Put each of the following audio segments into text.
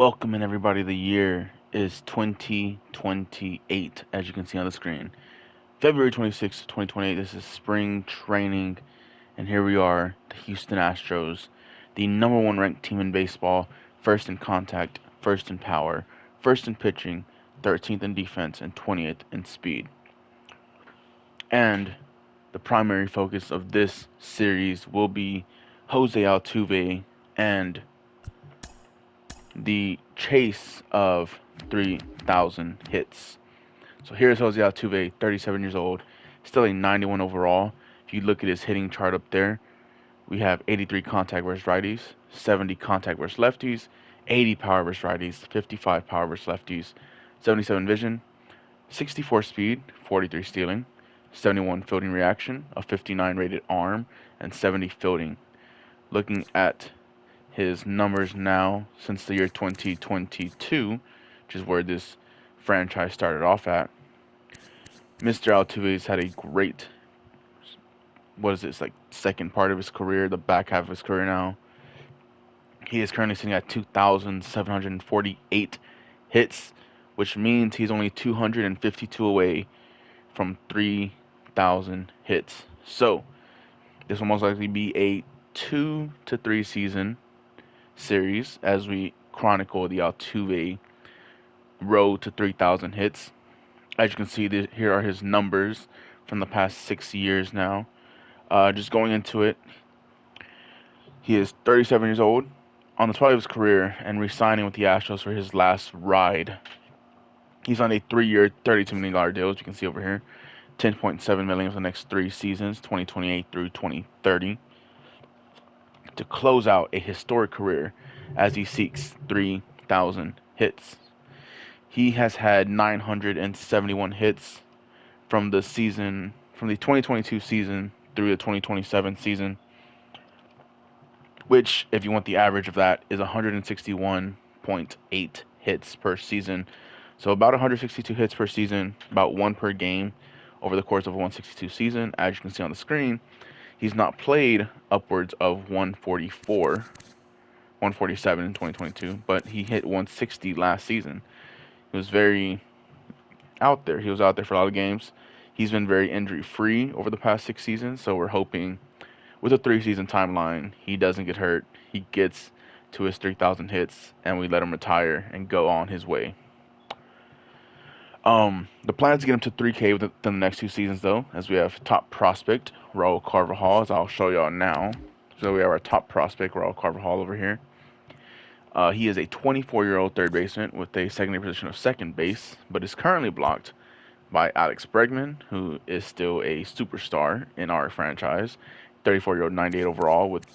Welcome in everybody. The year is 2028, as you can see on the screen. February 26th, 2028. This is spring training, and here we are, the Houston Astros, the number one ranked team in baseball, first in contact, first in power, first in pitching, 13th in defense, and 20th in speed. And the primary focus of this series will be Jose Altuve and the chase of 3,000 hits. So here's Jose Altuve, 37 years old, still a 91 overall. If you look at his hitting chart up there, we have 83 contact versus righties, 70 contact versus lefties, 80 power versus righties, 55 power versus lefties, 77 vision, 64 speed, 43 stealing, 71 fielding reaction, a 59 rated arm, and 70 fielding. Looking at his numbers now since the year 2022, which is where this franchise started off at. Mr. Altuve's had a great, what is this, like second part of his career, the back half of his career now. He is currently sitting at 2,748 hits, which means he's only 252 away from 3,000 hits. So, this will most likely be a 2 to 3 season series as we chronicle the Altuve road to 3,000 hits. As you can see, here are his numbers from the past 6 years now. Just going into it, he is 37 years old, on the twilight of his career, and re-signing with the Astros for his last ride. He's on a 3-year, $32 million deal, as you can see over here. $10.7 million for the next 3 seasons, 2028 through 2030, to close out a historic career as he seeks 3,000 hits. He has had 971 hits from the 2022 season through the 2027 season, which, if you want the average of that, is 161.8 hits per season. So about 162 hits per season, about one per game over the course of a 162 season. As you can see on the screen, he's not played upwards of 144, 147 in 2022, but he hit 160 last season. He was very out there. He was out there for a lot of games. He's been very injury-free over the past 6 seasons, so we're hoping with a 3-season timeline, he doesn't get hurt. He gets to his 3,000 hits, and we let him retire and go on his way. The plan is to get him to 3K within the next 2 seasons, though, as we have top prospect Raul Carvajal, as I'll show y'all now. So we have our top prospect Raul Carvajal over here. He is a 24-year-old third baseman with a secondary position of second base, but is currently blocked by Alex Bregman, who is still a superstar in our franchise. 34-year-old, 98 overall, with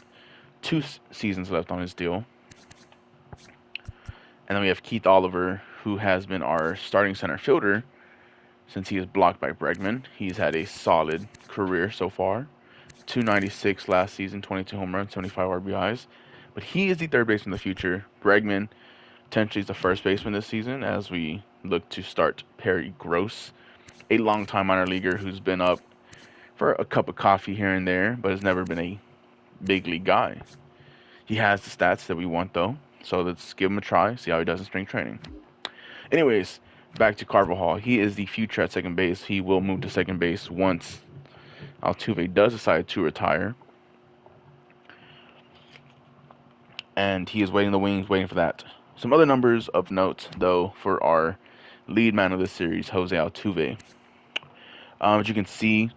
2 seasons left on his deal. And then we have Keith Oliver, who has been our starting center fielder since he is blocked by Bregman. He's had a solid career so far. 296 last season, 22 home runs, 75 RBIs. But he is the third baseman of the future. Bregman potentially is the first baseman this season as we look to start Perry Gross, a longtime minor leaguer who's been up for a cup of coffee here and there, but has never been a big league guy. He has the stats that we want, though, so let's give him a try, see how he does in spring training. Anyways, back to Carvajal. He is the future at second base. He will move to second base once Altuve does decide to retire. And he is waiting in the wings, waiting for that. Some other numbers of note, though, for our lead man of this series, Jose Altuve. As you can see,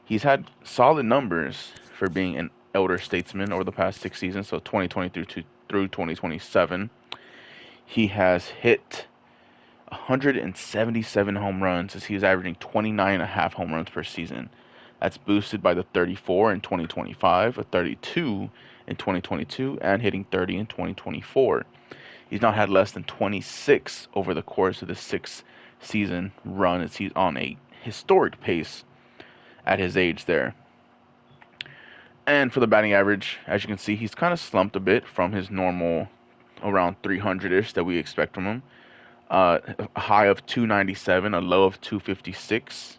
he's had solid numbers for being an elder statesman over the past 6 seasons, so 2020 through 2027. He has hit 177 home runs as he is averaging 29.5 home runs per season. That's boosted by the 34 in 2025, a 32 in 2022, and hitting 30 in 2024. He's now had less than 26 over the course of the 6-season run as he's on a historic pace at his age there. And for the batting average, as you can see, he's kind of slumped a bit from his normal around 300-ish that we expect from him. A high of 297, a low of 256,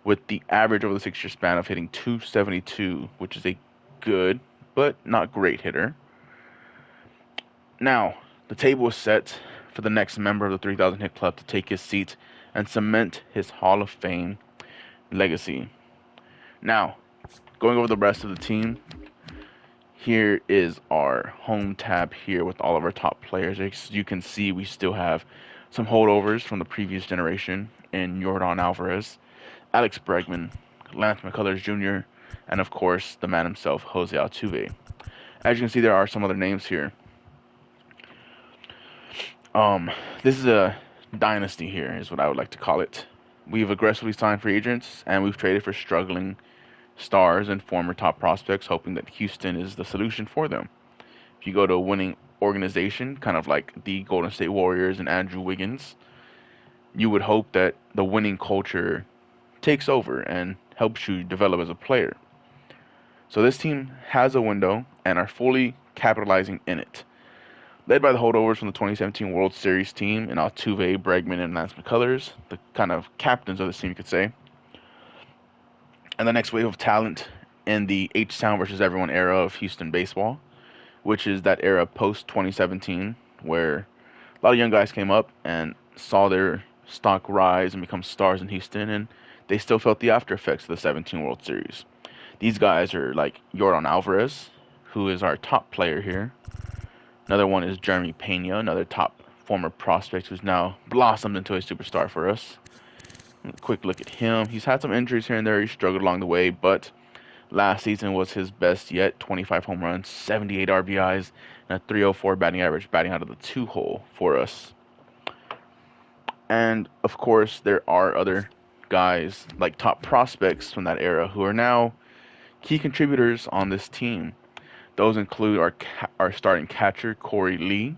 with the average over the 6-year span of hitting 272, which is a good but not great hitter. Now, The table is set for the next member of the 3,000 hit club to take his seat and cement his Hall of Fame legacy. Now, going over the rest of the team, here is our home tab here with all of our top players. As you can see, we still have some holdovers from the previous generation in Yordan Alvarez, Alex Bregman, Lance McCullers Jr., and of course, the man himself, Jose Altuve. As you can see, there are some other names here. This is a dynasty here, is what I would like to call it. We've aggressively signed free agents, and we've traded for struggling stars and former top prospects, hoping that Houston is the solution for them. If you go to a winning organization, kind of like the Golden State Warriors and Andrew Wiggins, you would hope that the winning culture takes over and helps you develop as a player. So this team has a window and are fully capitalizing in it. Led by the holdovers from the 2017 World Series team in Altuve, Bregman, and Lance McCullers, the kind of captains of this team, you could say. And the next wave of talent in the H-Town versus everyone era of Houston baseball, which is that era post-2017, where a lot of young guys came up and saw their stock rise and become stars in Houston, and they still felt the after effects of the 17 World Series. These guys are like Yordan Alvarez, who is our top player here. Another one is Jeremy Pena, another top former prospect who's now blossomed into a superstar for us. A quick look at him. He's had some injuries here and there. He struggled along the way, but last season was his best yet. 25 home runs, 78 RBIs, and a 304 batting average, batting out of the 2-hole for us. And, of course, there are other guys, like top prospects from that era, who are now key contributors on this team. Those include our starting catcher, Corey Lee,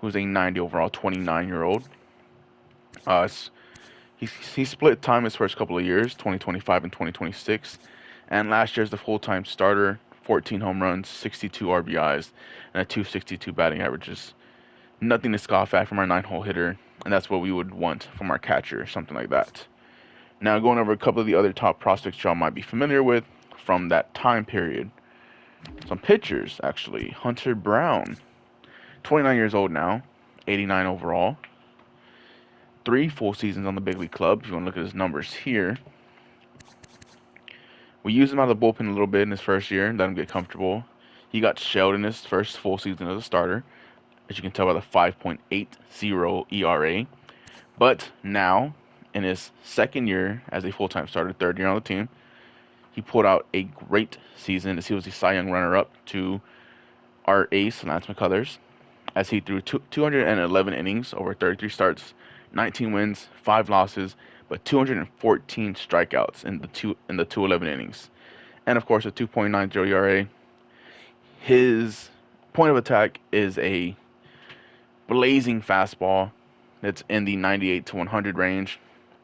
who's a 90 overall 29-year-old. He split time his first couple of years, 2025 and 2026. And last year as the full-time starter, 14 home runs, 62 RBIs, and a 262 batting averages. Nothing to scoff at from our 9-hole hitter, and that's what we would want from our catcher, something like that. Now going over a couple of the other top prospects y'all might be familiar with from that time period. Some pitchers, actually. Hunter Brown, 29 years old now, 89 overall. 3 full seasons on the big league club, if you want to look at his numbers here. We used him out of the bullpen a little bit in his first year, let him get comfortable. He got shelled in his first full season as a starter, as you can tell by the 5.80 ERA. But now, in his second year as a full-time starter, third year on the team, he pulled out a great season as he was the Cy Young runner-up to our ace, Lance McCullers, as he threw 211 innings over 33 starts, 19 wins, 5 losses, but 214 strikeouts in the 211 innings. And, of course, a 2.90 ERA. His point of attack is a blazing fastball that's in the 98 to 100 range,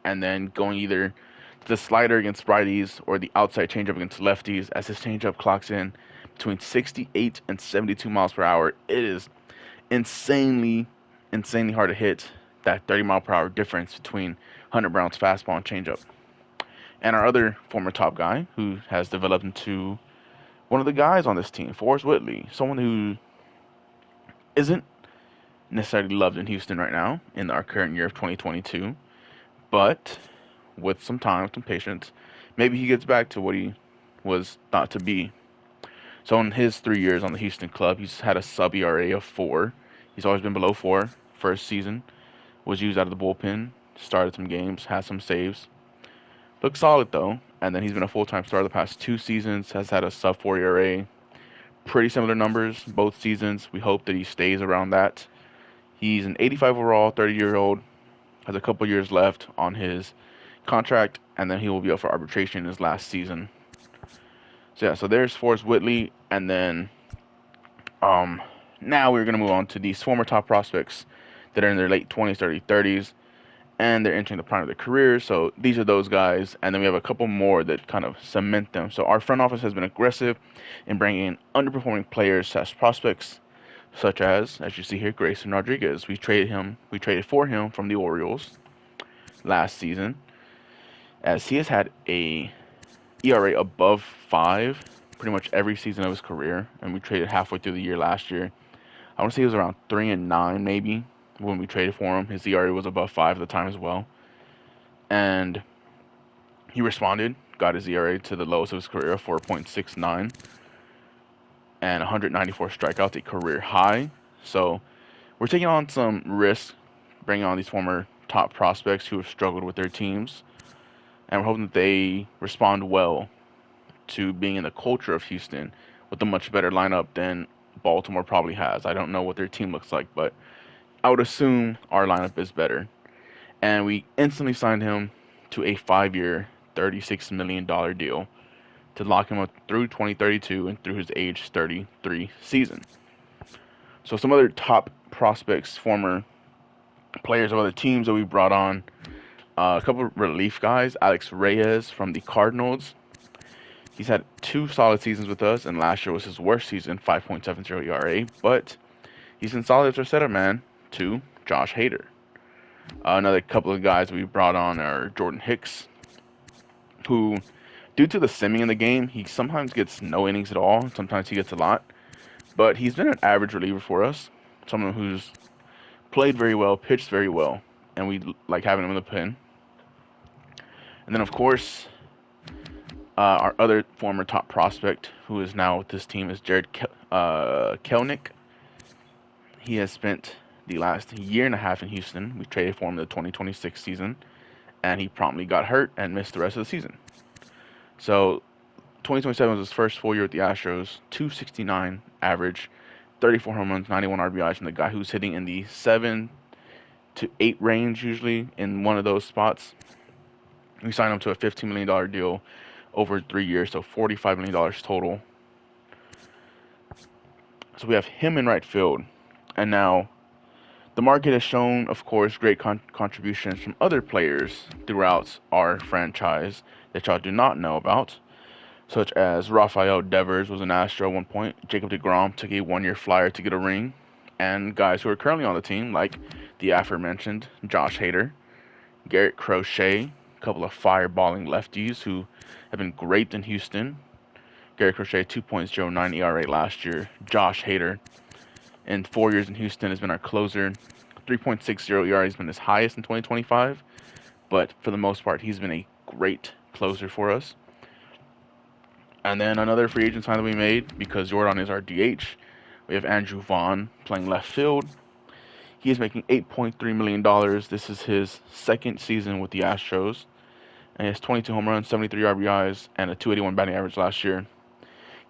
and then going either the slider against righties or the outside changeup against lefties, as his changeup clocks in between 68 and 72 miles per hour. It is insanely hard to hit that 30 mile per hour difference between Hunter Brown's fastball and changeup. And our other former top guy who has developed into one of the guys on this team, Forrest Whitley, someone who isn't necessarily loved in Houston right now in our current year of 2022, but with some time, with some patience, maybe he gets back to what he was thought to be. So in his 3 years on the Houston club, he's had a sub ERA of 4. He's always been below 4. First season was used out of the bullpen, started some games, had some saves. Looks solid though, and then he's been a full-time starter the past 2 seasons, has had a sub 4 ERA. Pretty similar numbers both seasons. We hope that he stays around that. He's an 85 overall, 30-year-old, has a couple years left on his contract, and then he will be up for arbitration in his last season. So yeah, so there's Forrest Whitley, and then now we're going to move on to these former top prospects that are in their late 20s, early 30s, and they're entering the prime of their careers. So these are those guys, and then we have a couple more that kind of cement them. So our front office has been aggressive in bringing in underperforming players as prospects, such as you see here, Grayson Rodriguez. We traded for him from the Orioles last season, as he has had a ERA above 5 pretty much every season of his career, and we traded halfway through the year last year. I want to say he was around 3-9 maybe when we traded for him. His ERA was above 5 at the time as well. And he responded, got his ERA to the lowest of his career, 4.69, and 194 strikeouts, a career high. So we're taking on some risks, bringing on these former top prospects who have struggled with their teams, and we're hoping that they respond well to being in the culture of Houston with a much better lineup than Baltimore probably has. I don't know what their team looks like, but I would assume our lineup is better. And we instantly signed him to a 5-year, $36 million deal to lock him up through 2032 and through his age 33 season. So some other top prospects, former players of other teams that we brought on, a couple of relief guys. Alex Reyes from the Cardinals. He's had 2 solid seasons with us, and last year was his worst season, 5.70 ERA. But he's been solid as our setup man to Josh Hader. Another couple of guys we brought on are Jordan Hicks, who, due to the simming in the game, he sometimes gets no innings at all. Sometimes he gets a lot. But he's been an average reliever for us. Someone who's played very well, pitched very well, and we like having him in the pen. And then, of course, our other former top prospect, who is now with this team, is Jared Kelnick. He has spent the last year and a half in Houston. We traded for him in the 2026 season, and he promptly got hurt and missed the rest of the season. So 2027 was his first full year with the Astros, 269 average, 34 home runs, 91 RBIs from the guy who's hitting in the 7 to 8 range usually in one of those spots. We signed him to a $15 million deal over 3 years, so $45 million total. So we have him in right field. And now the market has shown, of course, great contributions from other players throughout our franchise that y'all do not know about, such as Rafael Devers was an Astro at one point, Jacob deGrom took a 1-year flyer to get a ring, and guys who are currently on the team, like the aforementioned Josh Hader, Garrett Crochet, a couple of fireballing lefties who have been great in Houston. Garrett Crochet, 2.09 ERA last year. Josh Hader, in 4 years in Houston, has been our closer. 3.60 ERA has been his highest in 2025, but for the most part, he's been a great closer for us. And then another free agent sign that we made, because Jordan is our DH, we have Andrew Vaughn playing left field. He is making $8.3 million. This is his second season with the Astros. And he has 22 home runs, 73 RBIs, and a 281 batting average last year.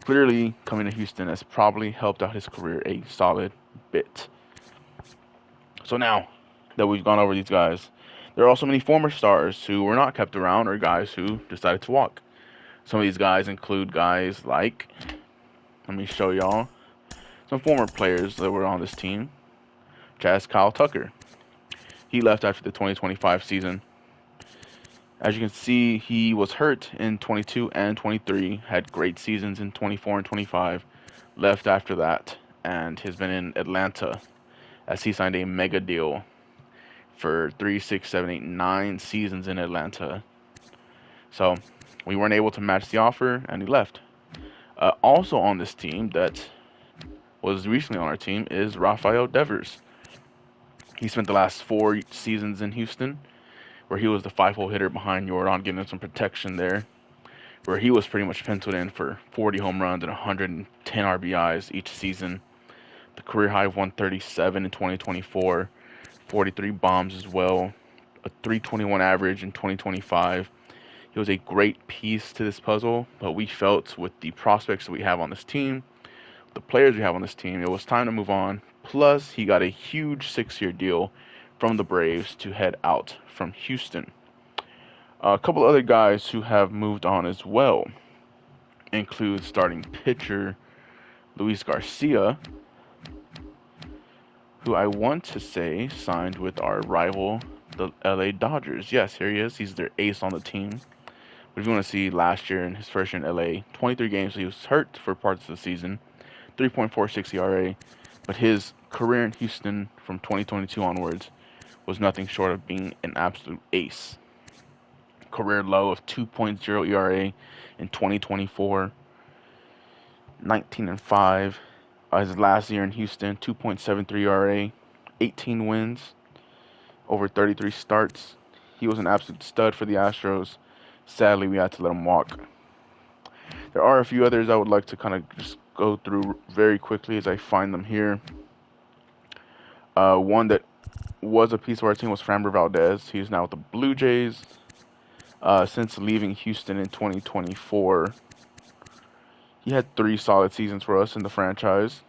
Clearly, coming to Houston has probably helped out his career a solid bit. So now that we've gone over these guys, there are also many former stars who were not kept around or guys who decided to walk. Some of these guys include guys like, let me show y'all, some former players that were on this team. Kyle Tucker. He left after the 2025 season. As you can see, he was hurt in 22 and 23, had great seasons in 24 and 25, left after that, and has been in Atlanta as he signed a mega deal for 3, 6, 7, 8, 9 seasons in Atlanta. So we weren't able to match the offer, and he left. Also on this team that was recently on our team is Rafael Devers. He spent the last 4 seasons in Houston, where he was the 5-hole hitter behind Jordan, giving him some protection there, where he was pretty much penciled in for 40 home runs and 110 RBIs each season. The career high of 137 in 2024, 43 bombs as well, a 321 average in 2025. He was a great piece to this puzzle, but we felt with the prospects that we have on this team, the players we have on this team, it was time to move on. Plus, he got a huge 6-year deal from the Braves to head out from Houston. A couple other guys who have moved on as well include starting pitcher Luis Garcia, who I want to say signed with our rival, the LA Dodgers. Yes, here he is. He's their ace on the team. But if you want to see last year in his first year in LA, 23 games, he was hurt for parts of the season, 3.46 ERA, but his career in Houston from 2022 onwards was nothing short of being an absolute ace. Career low of 2.0 ERA in 2024, 19 and 5, His last year in Houston, 2.73 ERA, 18 wins, over 33 starts. He was an absolute stud for the Astros. Sadly, we had to let him walk. There are a few others I would like to kind of just go through very quickly as I find them here. One that was a piece of our team was Framber Valdez. He's now with the Blue Jays. Since leaving Houston in 2024, he had 3 solid seasons for us in the franchise.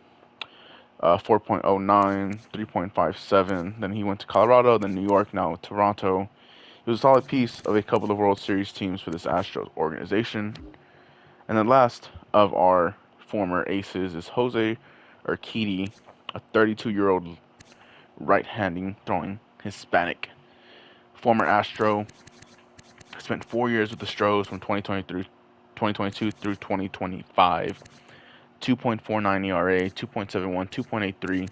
4.09, 3.57. Then he went to Colorado, then New York, now Toronto. He was a solid piece of a couple of World Series teams for this Astros organization. And then last of our former aces is Jose Urquidy, a 32-year-old right-handing throwing Hispanic. Former Astro, spent 4 years with the Astros from 2022 through 2025. 2.49 ERA, 2.71, 2.83.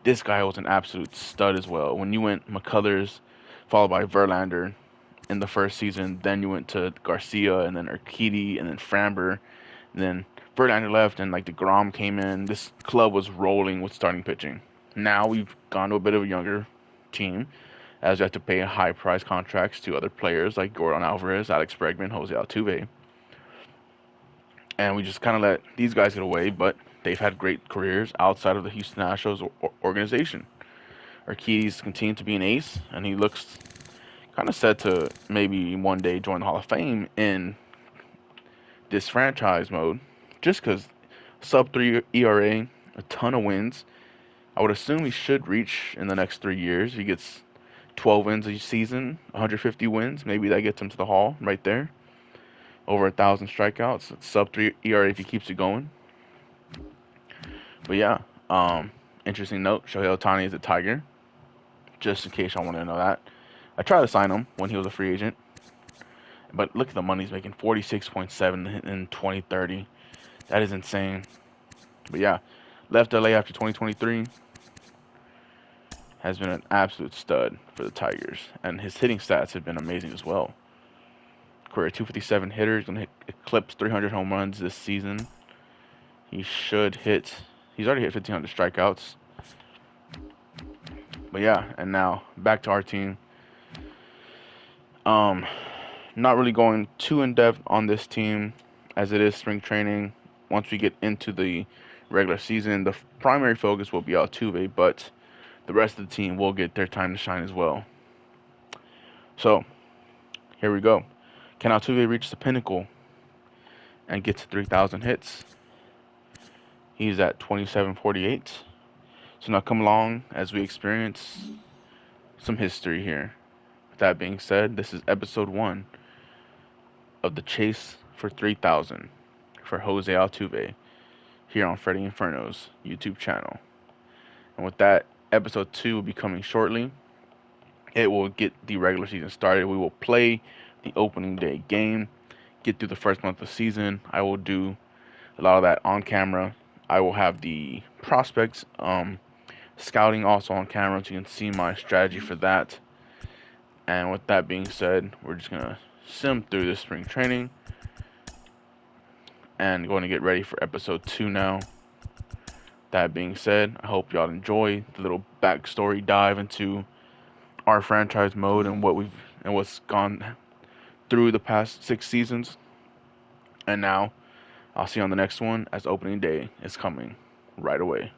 This guy was an absolute stud as well. When you went McCullers, followed by Verlander in the first season, then you went to Garcia, and then Urquidy, and then Framber, and then Verlander left, and like DeGrom came in. This club was rolling with starting pitching. Now we've gone to a bit of a younger team, as you have to pay high price contracts to other players like Gordon Alvarez, Alex Bregman, Jose Altuve. And we just kind of let these guys get away, but they've had great careers outside of the Houston Astros organization. Urquidy's continued to be an ace, and he looks kind of set to maybe one day join the Hall of Fame in this franchise mode, just because sub 3 ERA, a ton of wins. I would assume he should reach in the next 3 years. He gets 12 wins each season, 150 wins. Maybe that gets him to the Hall right there. Over 1,000 strikeouts. It's sub 3 ERA if he keeps it going. But yeah, interesting note, Shohei Ohtani is a Tiger. Just in case y'all want to know that. I tried to sign him when he was a free agent. But look at the money he's making, 46.7 in 2030. That is insane. But yeah, left LA after 2023. Has been an absolute stud for the Tigers. And his hitting stats have been amazing as well. Career 257 hitters, going to eclipse 300 home runs this season. He's already hit 1,500 strikeouts. But yeah, and now back to our team. Not really going too in depth on this team as it is spring training. Once we get into the regular season, the primary focus will be Altuve, but the rest of the team will get their time to shine as well. So, here we go. Can Altuve reach the pinnacle and get to 3,000 hits? He's at 2748. So now come along as we experience some history here. With that being said, this is episode 1 of the chase for 3,000 for Jose Altuve here on Freddy Inferno's YouTube channel. And with that, episode 2 will be coming shortly. It will get the regular season started. We will play the opening day game, get through the first month of the season. I will do a lot of that on camera. I will have the prospects scouting also on camera, so you can see my strategy for that. And with that being said, we're just going to sim through this spring training and going to get ready for episode 2 now. That being said, I hope y'all enjoy the little backstory dive into our franchise mode and what's gone through the past 6 seasons. And now I'll see you on the next one, as opening day is coming right away.